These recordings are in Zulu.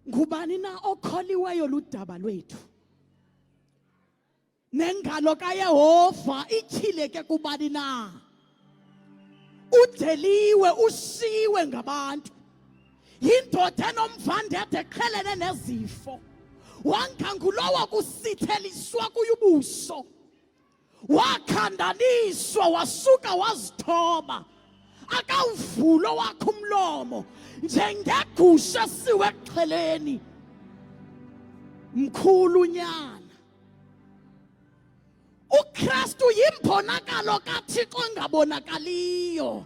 ngubani na okholiweyo ludaba lwethu nengalo kaYehova ityhile ke kubani na udeliwe ushiwe ngabantu yindoda enomvandedwe eqhelene nezifo wangangulowa kusitheliswa kuyubuso wakhandaniswa wasuka wazithoba akawuvulo wakhe umlomo njengegusha siwe eqheleni mkhulu nyana uKristu yimbonakalo kaThixo engabonakaliyo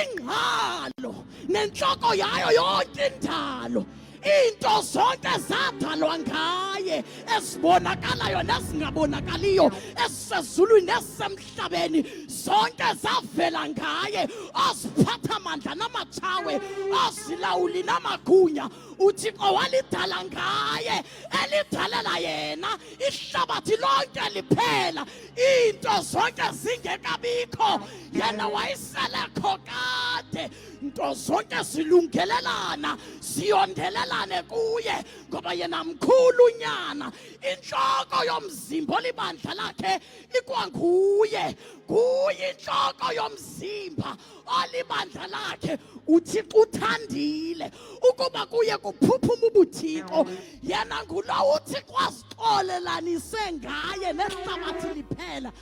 ingqalo nenhloko yayo yonke indalo into zonke zadalwa ngaye esibonakalayo nesingabonakaliyo esisezulwini nesemhlabeni zonke zavela ngaye osiphatha amandla namatshawe osilawuli namagunya uThixo walidala ngaye elidalela yena ihlabathi lonke liphela into zonke zingekabikho yena wayiselekho kade into zonke zilungelelana siyondelelane kuye ngoba yena mkhulu nyana inhloko yomzimba olibandla lakhe ikwanguye kuye inhloko yomzimba olibandla lakhe uThixo uthandile ukuba kuye kuphuphuma ubuthixo yena ngulowo uThixo azixolelanise ngaye nehlabathi liphela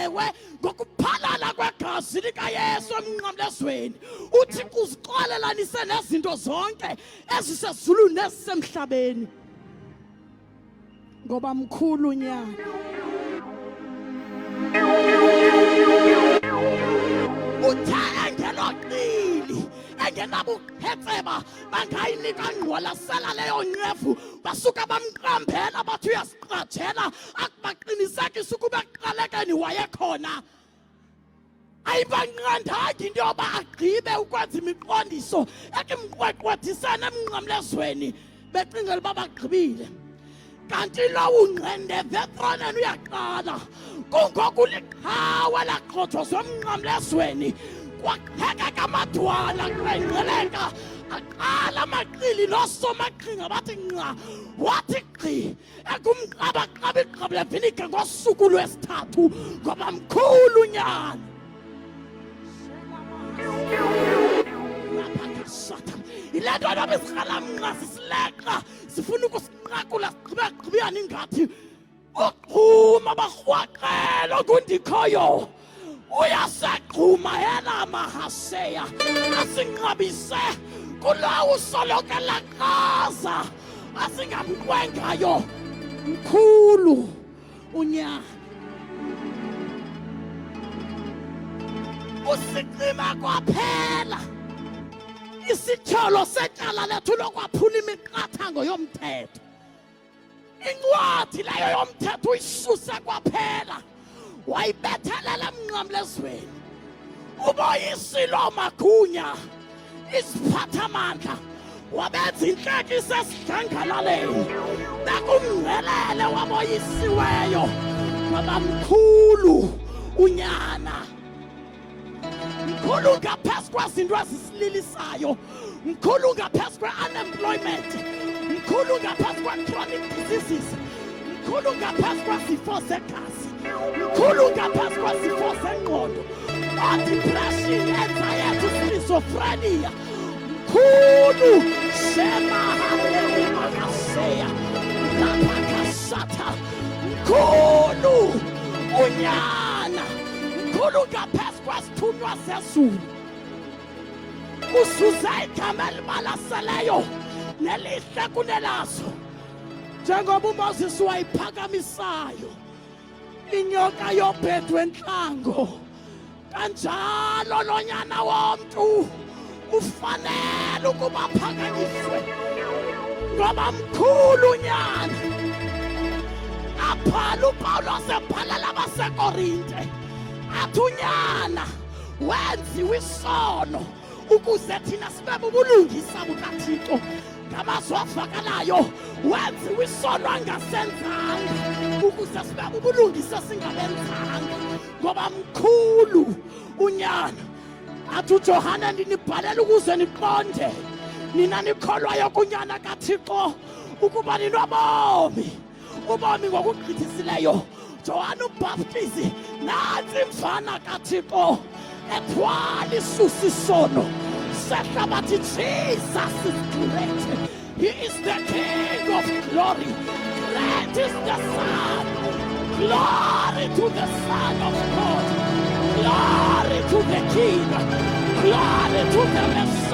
ewe ngokuphalala kwegazi likaYesu emnqamlezweni uThixo uzixolelanise nezinto zonke ezisezulwini nezisemhlabeni ngoba mkhulu nyana uthe engeloqili engenabuqhetseba bangayinika ngqwalasela leyo nqevu basuka bamqambela bathi uyasiqatshela akubaqinisekisa ukuba ekuqalekeni wayekhona ayibanqandanga into yoba agqibe ukwenza imiqondiso ekimqweqwedisene emnqamlezweni becingela uba bagqibile kanti lowo unqende vetroneni uyaqala kungoku liqhawe laqhothozwa emnqamlezweni kwaqhekeka amadwala qenqeleka aqala amaqili nosomaqhinga bathi nqa wathi qhi ekumqabaqaba iqaba levinike ngosuku lwesithathu ngoba mkhulu nyana ile nto noba izikhalamnqa sisileqa sifuna ukusinqakula sigqibeyani ngathi uqhuma barhwaqela ngundikhoyo uyasaqhuma yena mahaseya asinqabise kulowo usoloke laqaza asingamqwengayo mkhulu unyana usiqima kwaphela isitholo setyala lethu lokwaphula imiqathango yomthetho incwadi leyo yomthetho uyisuse kwaphela wayibethelela emnqamlezweni uboyisile oomagunya iziphathamandla wabenza intlekisa esidlangalaleni bekumngcelele waboyisiweyo ngoba mkhulu unyana mkhulu ngaphezu kwezinto ezisililisayo mkhulu ngaphezu kwe-unemployment mkhulu ngaphezu kwe-chronic diseases mkhulu ngaphezu kwezifo zegazi mkhulu ngaphezu kwezifo zengqondo depression anxiety schizophrenia mkhulu shemahalemakaseya lapakasata mkhulu unyana mkhulu ngaphezu kwezithunywa zezulu usuze igama elibalaseleyo nelihle kunelazo njengoba uMoses wayiphakamisayo inyoka yobhedwe entlango kanjalo lonyana womntu ufanele ukuba aphakanyiswe ngoba mkhulu nyana aphala uPawulos ebhalela abaseKorinte athi unyana wenziwe isono ukuze thina sibe bubulungisa bukaThixo ngamazwi avakalayo wenziwe isono angasenzanga ukuze sibe bubulungisa singabenzanga ngoba mkhulu unyana athi uJohane ndinibhalela ukuze niqonde nina nikholwayo kunyana kaThixo ukuba ninobomi, ubomi ngokugqithisileyo. Johana uMbhaptizi nansi mfana kaThixo ethwala isusa isono sehlabathi. Jesus is great. He is the King of glory. Great is the Son. Glory to the Son of God. Glory to the King. Glory to the Messiah.